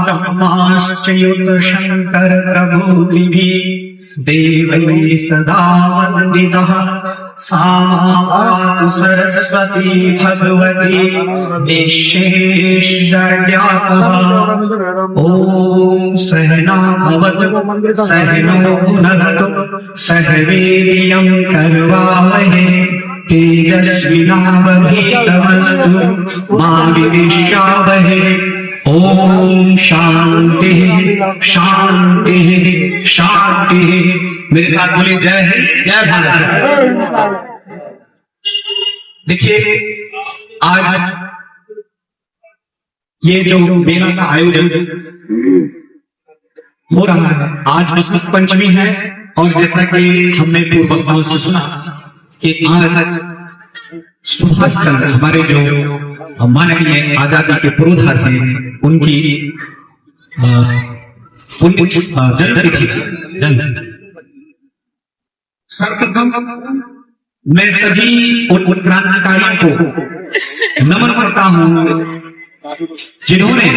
ब्रह्माश्चयुत शंकर प्रभूतिभिः देवैः सदा वन्दितः सामावातु सरस्वती भगवती निःशेषव्यापः। ॐ सहना भवतु सहनो भुनक्तु सह वीर्यं करवावहै तेजस्विनावधीतमस्तु मा विद्विषावहै। ओम शांति शांति शांति। मेरे साथ बोलिए जय हिंद जय भारत। देखिए आज ये जो मेला का आयोजन हो रहा है, आज बसंत पंचमी है और जैसा कि हमने पूर्व वक्ताओं से सुना कि आज सुभाष चंद्र हमारे जो माननीय आजादी के पुरोधा थे उनकी जन्मतिथि। सर्वप्रथम मैं सभी उन क्रांतिकारियों को नमन करता हूं जिन्होंने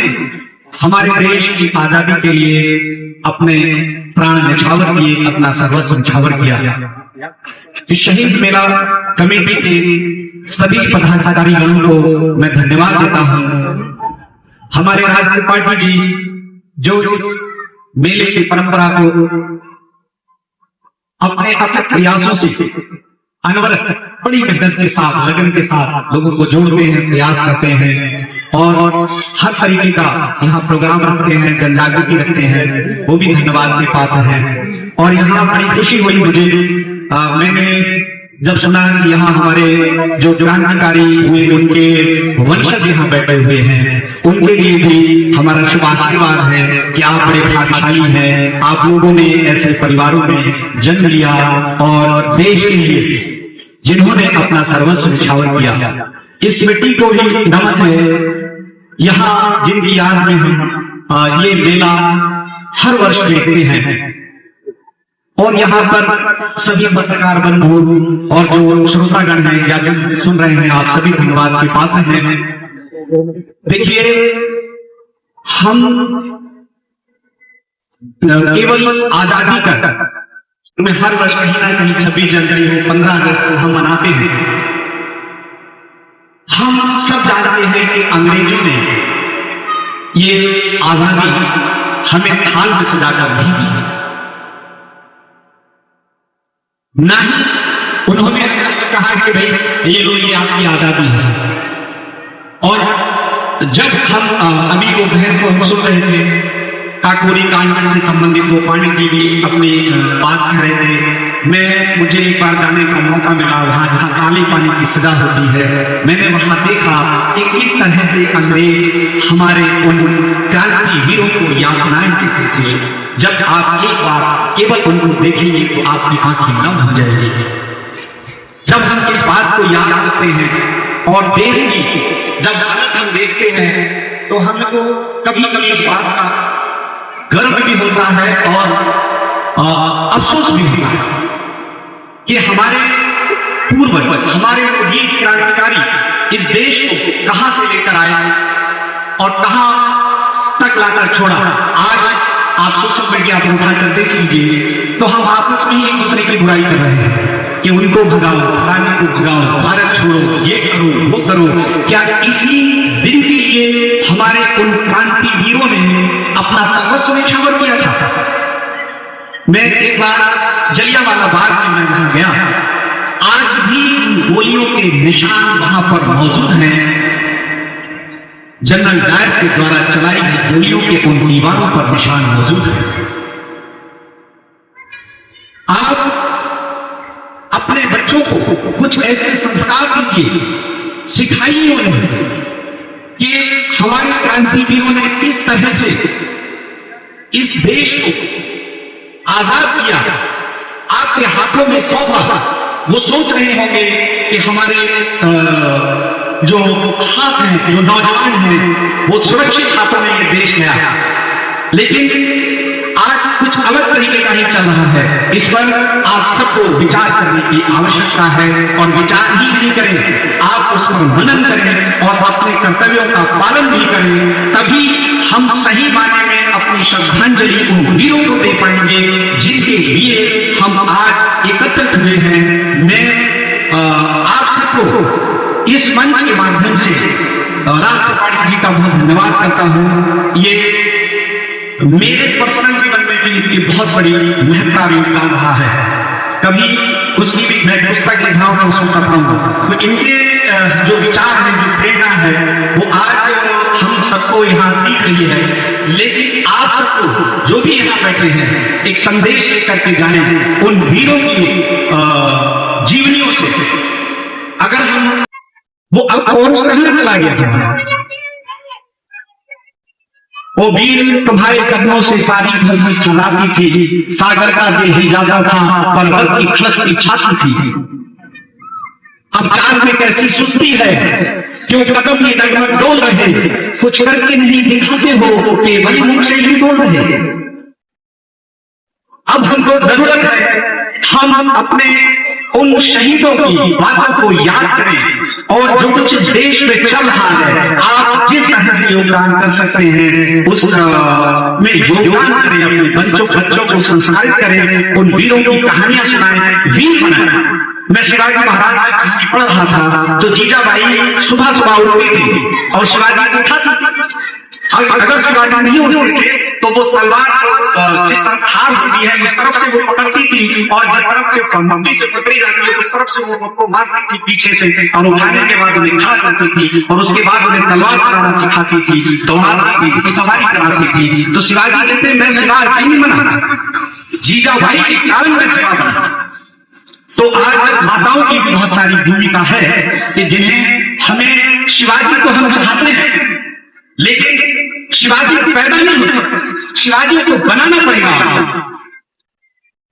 हमारे देश की आजादी के लिए अपने प्राण न्यौछावर किए, अपना सर्वस्व न्यौछावर किया। इस शहीद मेला कमेटी के सभी पदाधिकारीगणों को मैं धन्यवाद देता हूं। हमारे राज त्रिपाठी जी जो इस मेले की परंपरा को अपने अथक प्रयासों से अनवरत बड़ी मेहनत के साथ, लगन के साथ लोगों को जोड़ते हैं, प्रयास करते हैं और हर तरीके का यहाँ प्रोग्राम रखते हैं, जन जागृति रखते हैं, वो भी धन्यवाद के पात्र हैं। और यहाँ बड़ी खुशी हुई मुझे, मैंने जब सुना कि यहाँ हमारे जो क्रांतिकारी हुए उनके वंशज यहाँ बैठे हुए हैं, उनके लिए भी हमारा शुभ आशीर्वाद है कि आप बड़े भाग्यशाली हैं, आप लोगों ने ऐसे परिवारों में जन्म लिया और देश के लिए जिन्होंने अपना सर्वस्व न्यौछावर किया। इस मिट्टी को भी नमन है यहाँ जिनकी याद में हम ये मेला हर वर्ष देखते हैं। और यहाँ पर सभी पत्रकार बंधु और जो श्रोतागण हैं या जो सुन रहे हैं, आप सभी धन्यवाद के पात्र हैं। देखिए हम केवल आजादी का में हर वर्ष कहीं ना कहीं 26 जनवरी हो, 15 अगस्त को हम मनाते हैं। हम सब जानते हैं कि अंग्रेजों ने ये आजादी हमें थाल में सजाकर नहीं दी, ना ही उन्होंने कहा कि भाई ये लो ये आपकी आजादी है। और जब हम अभी दोपहर को हम सुन रहे थे काकोरी कांड से संबंधित वो पंडित जी भी अपनी बात कर रहे थे, मुझे एक बार जाने का मौका मिला वहां जहां काले पानी की सजा होती है। मैंने वहां देखा कि किस तरह से अंग्रेज हमारे उन क्रांतिवीरों को यातनाएं देते थे। जब आप एक बार केवल उनको देखेंगे तो आपकी आंखें नम हो जाएगी। जब हम इस बात को याद करते हैं और देश की जब हालत हम देखते हैं तो हमको कभी कभी इस बात का गर्व भी होता है और अफसोस भी होता है कि हमारे पूर्वज, हमारे वीर क्रांतिकारी इस देश को कहां से लेकर आए और कहां तक लाकर छोड़ा। आज आप सोशल मीडिया पर उठाकर देख लीजिए तो हम आपस में ही एक दूसरे की बुराई कर रहे हैं कि उनको भगाओ, फलाने को भगाओ, भारत छोड़ो, ये करो वो करो। क्या इसी दिन के लिए हमारे उन क्रांतिवीरों ने अपना सर्वस्व न्यौछावर किया था? मैं एक बार जलियांवाला बाग में वहां गया, आज भी गोलियों के निशान वहां पर मौजूद हैं। जनरल डायर के द्वारा चलाई गई गोलियों के उन दीवारों पर निशान मौजूद है। आप अपने बच्चों को कुछ ऐसे संस्कार दीजिए, सिखाइए उन्हें कि हमारे क्रांतिवीरों ने किस तरह से इस देश को आजाद किया, आपके हाथों में सौंपा। वो सोच रहे होंगे कि हमारे जो हाथ हैं, जो नौजवान हैं, वो सुरक्षित हाथों में ये देश गया। लेकिन आज कुछ अलग तरीके का ही चल रहा है। इस पर आप सबको विचार करने की आवश्यकता है और विचार ही नहीं करें, आप उस पर मनन करें और अपने कर्तव्यों का पालन भी करें, तभी हम सही मायने में अपनी श्रद्धांजलि उन वीरों को दे पाएंगे जिनके लिए हम आज एकत्रित हुए हैं। मैं आप सबको इस मंच के माध्यम से राष्ट्रवाणी जी का बहुत धन्यवाद करता हूं। ये मेरे पर्सनल जीवन में भी इनकी बहुत बड़ी महत्ता योगदान रहा है। कभी उसकी भी मैं पुस्तक लिखा हूं, उसको बताऊंगा। तो इनके जो विचार है, जो प्रेरणा है, वो आज हम सबको यहाँ दिख रही है। लेकिन आप सबको जो भी यहाँ बैठे हैं, एक संदेश लेकर के जाएं उन वीरों की जीवनियों से। अगर हम वो अब और चला गया था, वो वीर तुम्हारे कदमों से सारी धरती सुनाती थी, सागर का दिल ही जाता था, पर्वत की खलक की छाती थी। अब कान में कैसी सुनती है, क्यों कदम ये डगमग डोल रहे, कुछ करके नहीं दिखाते हो, केवल मुख से ही बोल रहे। अब हमको जरूरत है हम अपने उन शहीदों की बातों को याद करें और जो कुछ देश में चल रहा है, आप जिस तरह से योगदान कर सकते हैं उस में योगदान करें। अपने बच्चों को संस्कारित करें, उन वीरों की कहानियां सुनाएं, वीर बनाएं। मैं शिवाजी महाराज की कहानी पढ़ रहा था तो जीजाबाई सुबह सुबह उठती थी और शिवाजी उठाती थी। अगर शिवाजी नहीं उठते थे तो वो तलवार जिस तरफ धार होती है उस तरफ से वो पकड़ती थी और जिस तरफ से मुट्ठी से पकड़ी जाती है उस तरफ से वो उनको मारती थी पीछे से, और उठाने के बाद उन्हें खड़ा करती थी और उसके बाद उन्हें तलवार चलाना सिखाती थी, दौड़ाती थी, सवारी कराती थी। तो शिवाजी कहते मैं शिवाजी नहीं बना, जीजाबाई के कारण मैं शिवा बना। तो आज माताओं की भी बहुत सारी भूमिका है कि जिन्हें हमें शिवाजी को हम चाहते हैं, लेकिन शिवाजी पैदा नहीं होता, शिवाजी को बनाना पड़ेगा।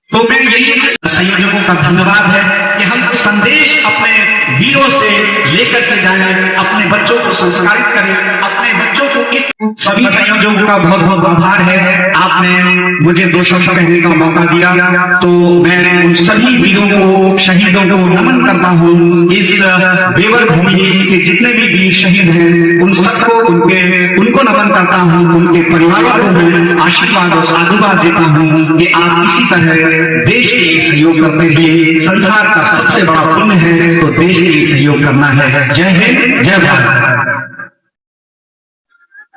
तो मैं यही संयोजकों का धन्यवाद है कि हम संदेश अपने वीरों से लेकर के जाएं, अपने बच्चों को संस्कारित करें, अपने बच्चों को इस सभी संयोजकों का बहुत बहुत आभार है। आपने मुझे 2 शब्द कहने का मौका दिया, तो मैं उन सभी वीरों को, शहीदों को नमन करता हूँ। इस बेवर भूमि के जितने भी वीर शहीद हैं उन सबको उनको नमन करता हूँ। उनके परिवारों को मैं आशीर्वाद और साधुवाद देता हूँ कि आप इसी तरह देश के लिए सहयोग करते रहिए। संसार का सबसे बड़ा पुण्य है तो देश के लिए सहयोग करना है। जय हिंद, जय भारत।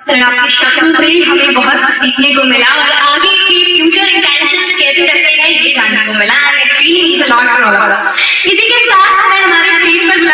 सर, आपके शब्दों से हमें बहुत सीखने को मिला और आगे की फ्यूचर इंटेंशंस कैसे रखते हैं ये जानने को मिला। इसी के साथ हमें हमारे स्टेज पर